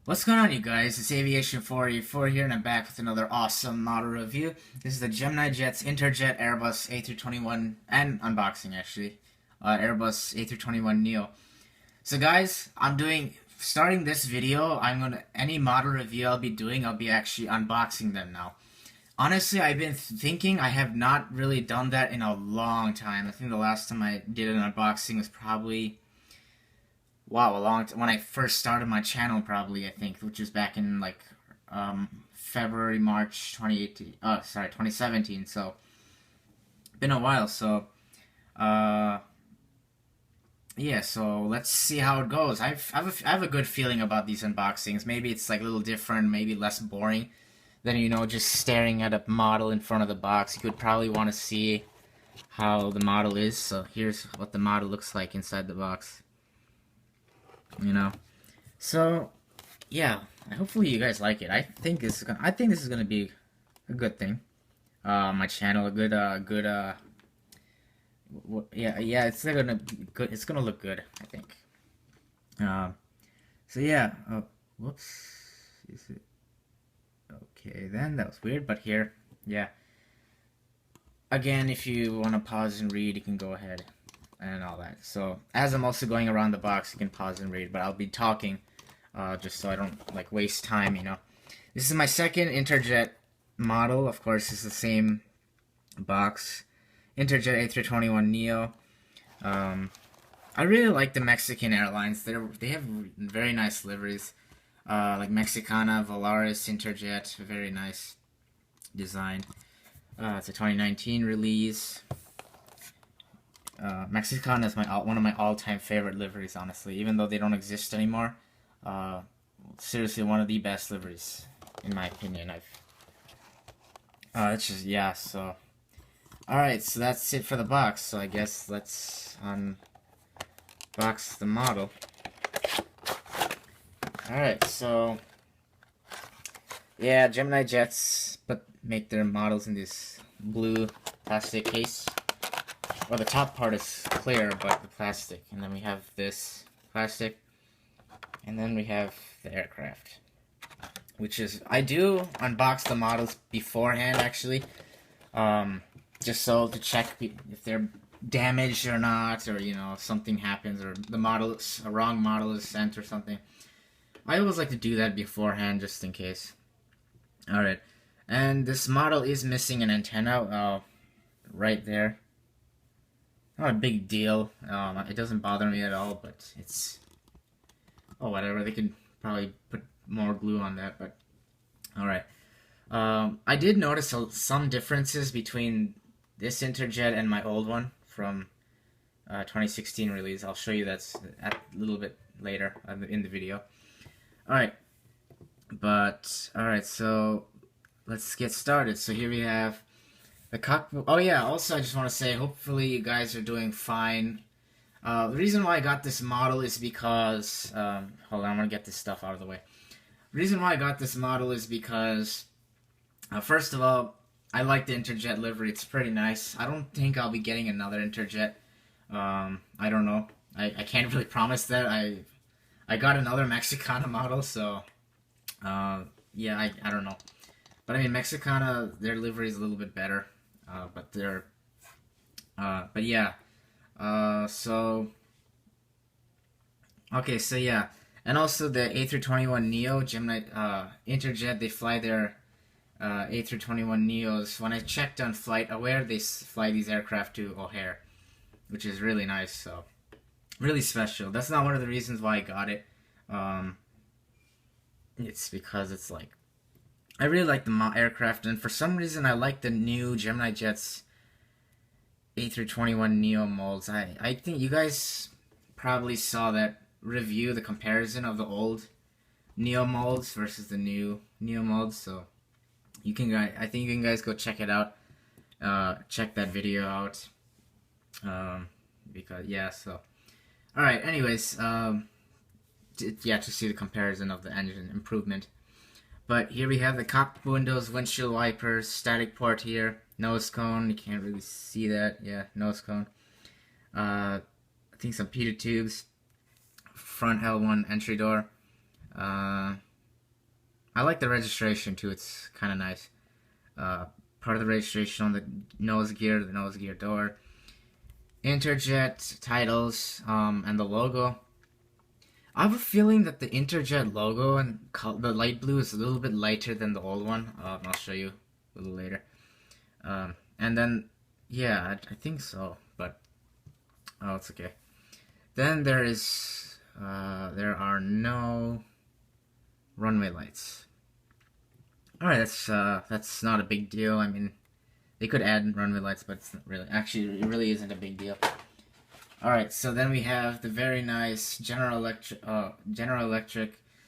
What's going on, you guys? It's Aviation 484 here, and I'm back with another awesome model review. This is the Gemini Jet's Interjet Airbus A321, and unboxing actually, Airbus A321neo. So guys, starting this video, any model review I'll be doing, I'll be actually unboxing them now. Honestly, I've been thinking I have not really done that in a long time. I think the last time I did an unboxing was probably wow, when I first started my channel, probably I think, which was back in like February, March 2018. Sorry, 2017. So been a while. So yeah. So let's see how it goes. I have a good feeling about these unboxings. Maybe it's like a little different, maybe less boring than just staring at a model in front of the box. You could probably want to see how the model is. So here's what the model looks like inside the box. So yeah, hopefully you guys like it. I think this is gonna be a good thing. My channel, a good yeah, it's gonna be good. It's gonna look good, I think. So yeah. Whoops. Is it okay? Then that was weird, but here, yeah. Again, if you want to pause and read, you can go ahead and all that. So as I'm also going around the box, you can pause and read, but I'll be talking just so I don't like waste time. This is my second Interjet model. Of course, it's the same box, Interjet A321neo. I really like the Mexican airlines. They have very nice liveries, like Mexicana, Volaris, Interjet, very nice design. It's a 2019 release. Mexicana is one of my all-time favorite liveries, honestly. Even though they don't exist anymore, seriously, one of the best liveries, in my opinion. It's just yeah. So, all right. So that's it for the box. So I guess let's unbox the model. All right. So yeah, Gemini jets, but make their models in this blue plastic case. Well, the top part is clear, but the plastic. And then we have this plastic. And then we have the aircraft. Which is, I do unbox the models beforehand, actually. Just so to check if they're damaged or not, or, something happens, or a wrong model is sent or something. I always like to do that beforehand, just in case. Alright. And this model is missing an antenna, right there. Not a big deal. It doesn't bother me at all, but it's... oh, whatever. They could probably put more glue on that, but... alright. I did notice some differences between this Interjet and my old one from 2016 release. I'll show you that a little bit later in the video. Alright. Alright, so... let's get started. So here we have... the cockpit. Oh yeah, also I just want to say, hopefully you guys are doing fine. The reason why I got this model is because, hold on, I'm going to get this stuff out of the way. The reason why I got this model is because, first of all, I like the Interjet livery. It's pretty nice. I don't think I'll be getting another Interjet. I don't know. I can't really promise that. I got another Mexicana model, so, yeah, I don't know. But I mean, Mexicana, their livery is a little bit better. But yeah, so, okay, so yeah, and also the A321neo, Gemini, Interjet, they fly their, A321neos. When I checked on Flight Aware, they fly these aircraft to O'Hare, which is really nice, so, really special. That's not one of the reasons why I got it. It's because it's like, I really like the aircraft, and for some reason I like the new Gemini Jet's A321neo molds. I think you guys probably saw that review, the comparison of the old Neo molds versus the new Neo molds, so I think you can guys go check it out. Check that video out. Because, yeah, so. Alright, anyways, yeah, to see the comparison of the engine improvement. But here we have the cockpit windows, windshield wipers, static port here, nose cone. You can't really see that. Yeah, nose cone. I think some pitot tubes, front L1 entry door. I like the registration too. It's kind of nice. Part of the registration on the nose gear door, Interjet titles, and the logo. I have a feeling that the Interjet logo and the light blue is a little bit lighter than the old one. I'll show you a little later. And then, yeah, I think so, but oh, it's okay. Then there are no runway lights. All right, that's not a big deal. I mean, they could add runway lights, but it's not really. Actually, it really isn't a big deal. All right, so then we have the very nice General Electric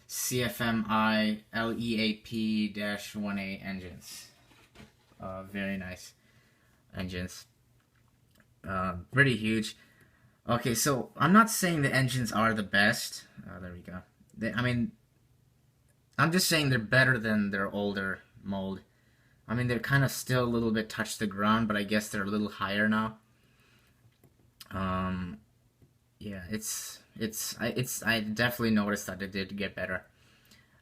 CFMI LEAP-1A engines. Very nice engines. Pretty huge. Okay, so I'm not saying the engines are the best. There we go. I mean, I'm just saying they're better than their older mold. I mean, they're kind of still a little bit touch the ground, but I guess they're a little higher now. Yeah, I definitely noticed that it did get better.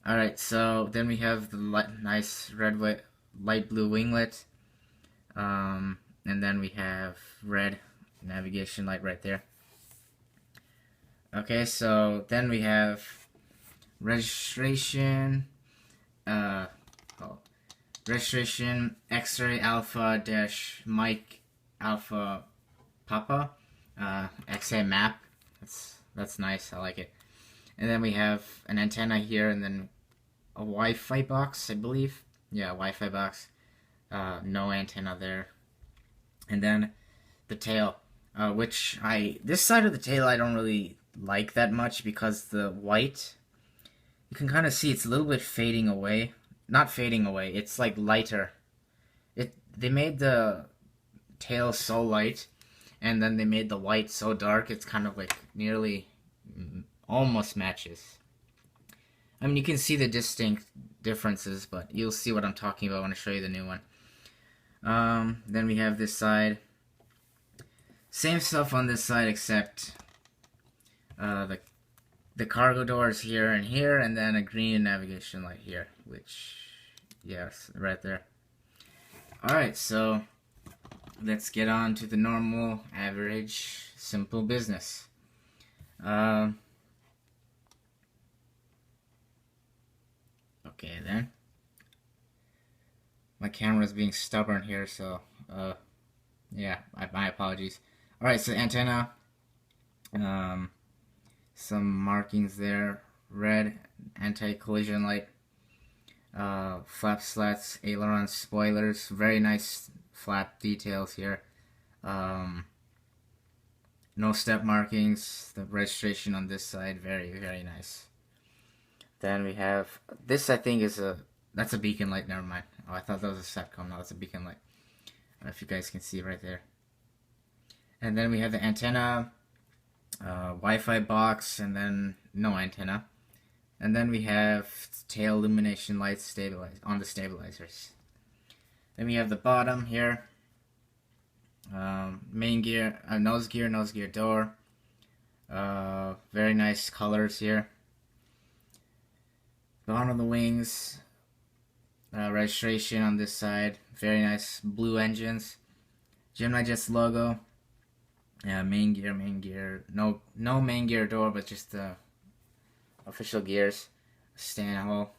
All right, so then we have the nice light blue winglet, and then we have red navigation light right there. Okay, so then we have registration, registration X-ray Alpha dash Mike Alpha Papa, XA map. That's nice. I like it. And then we have an antenna here, and then a Wi-Fi box, I believe. Yeah, Wi-Fi box. No antenna there. And then the tail, this side of the tail I don't really like that much because the white, you can kind of see it's a little bit fading away. Not fading away. It's like lighter. They made the tail so light, and then they made the white so dark. It's kind of like nearly almost matches. I mean, you can see the distinct differences, but you'll see what I'm talking about when I show you the new one. Then we have this side. Same stuff on this side, except the cargo doors here, and then a green navigation light here, which, yes, right there. Alright, so let's get on to the normal, average, simple business. Okay then. My camera's being stubborn here, so yeah, my apologies. Alright, so antenna, some markings there, red anti-collision light, flap slats, aileron spoilers, very nice flap details here, no step markings, the registration on this side, very, very nice. Then we have, this I think is that's a beacon light, never mind. Oh, I thought that was a SATCOM, no, that's a beacon light. I don't know if you guys can see right there. And then we have the antenna, Wi-Fi box, and then no antenna. And then we have tail illumination lights on the stabilizers. Then we have the bottom here, main gear, nose gear door. Very nice colors here. Bottom of the wings, registration on this side, very nice blue engines. Gemini Jet's logo. Main gear. No main gear door, but just the official gears. Stand hole.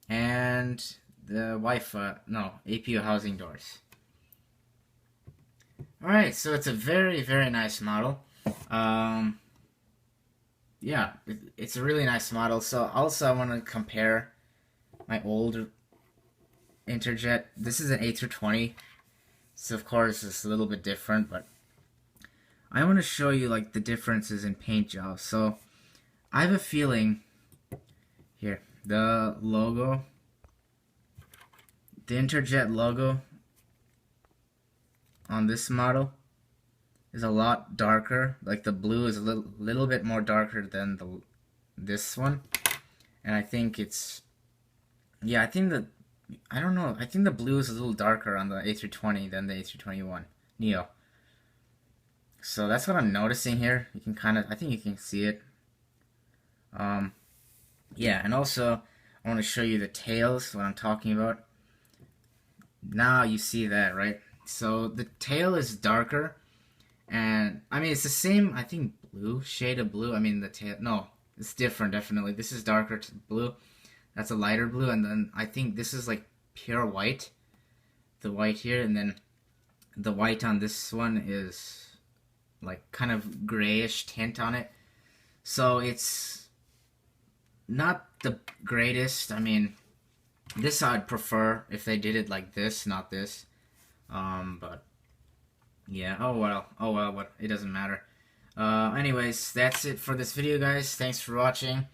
And the Wi-Fi, APU housing doors. Alright, so it's a very, very nice model. Yeah, it's a really nice model. So also I want to compare my old Interjet. This is an A320, so of course it's a little bit different, but I want to show you like the differences in paint jobs. So I have a feeling here, the logo, the Interjet logo on this model is a lot darker. Like the blue is a little bit more darker than this one, and I think it's, yeah, I think the blue is a little darker on the A320 than the A321neo. So that's what I'm noticing here. You can I think you can see it. Yeah, and also I I want to show you the tails, what I'm talking about. Now you see that, right? So the tail is darker, and I mean it's the same, I think, blue, shade of blue. I mean the tail, no, it's different definitely. This is darker to blue, that's a lighter blue, and then I think this is like pure white, the white here, and then the white on this one is like kind of grayish tint on it. So it's not the greatest. I mean, this I'd prefer if they did it like this, not this. But yeah, oh well, but it doesn't matter. Anyways, that's it for this video, guys. Thanks for watching.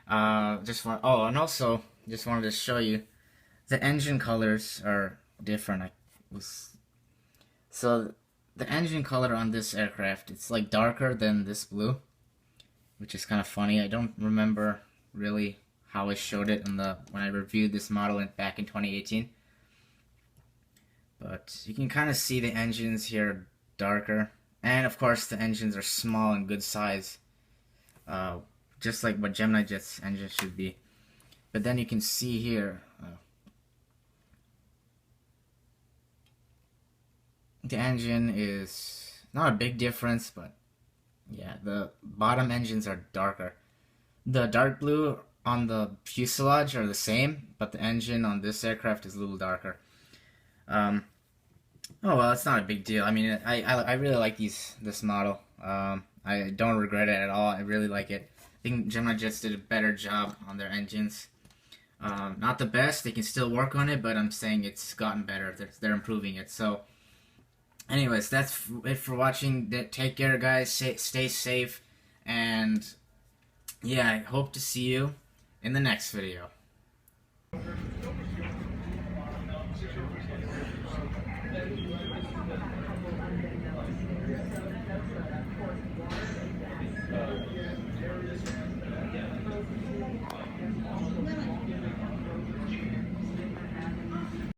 And also just wanted to show you the engine colors are different. So the engine color on this aircraft, it's like darker than this blue, which is kind of funny. I don't remember really how I showed it when I reviewed this model back in 2018. But you can kind of see the engines here darker, and of course the engines are small and good size, just like what Gemini Jet's engine should be. But then you can see here the engine is not a big difference, but yeah, the bottom engines are darker. The dark blue on the fuselage are the same, but the engine on this aircraft is a little darker. Oh well, it's not a big deal. I mean, I really like this model. I don't regret it at all. I really like it. I think Gemini Jets did a better job on their engines. Not the best. They can still work on it, but I'm saying it's gotten better. They're improving it. So, anyways, that's it for watching. Take care, guys. Stay safe, and yeah, I hope to see you in the next video.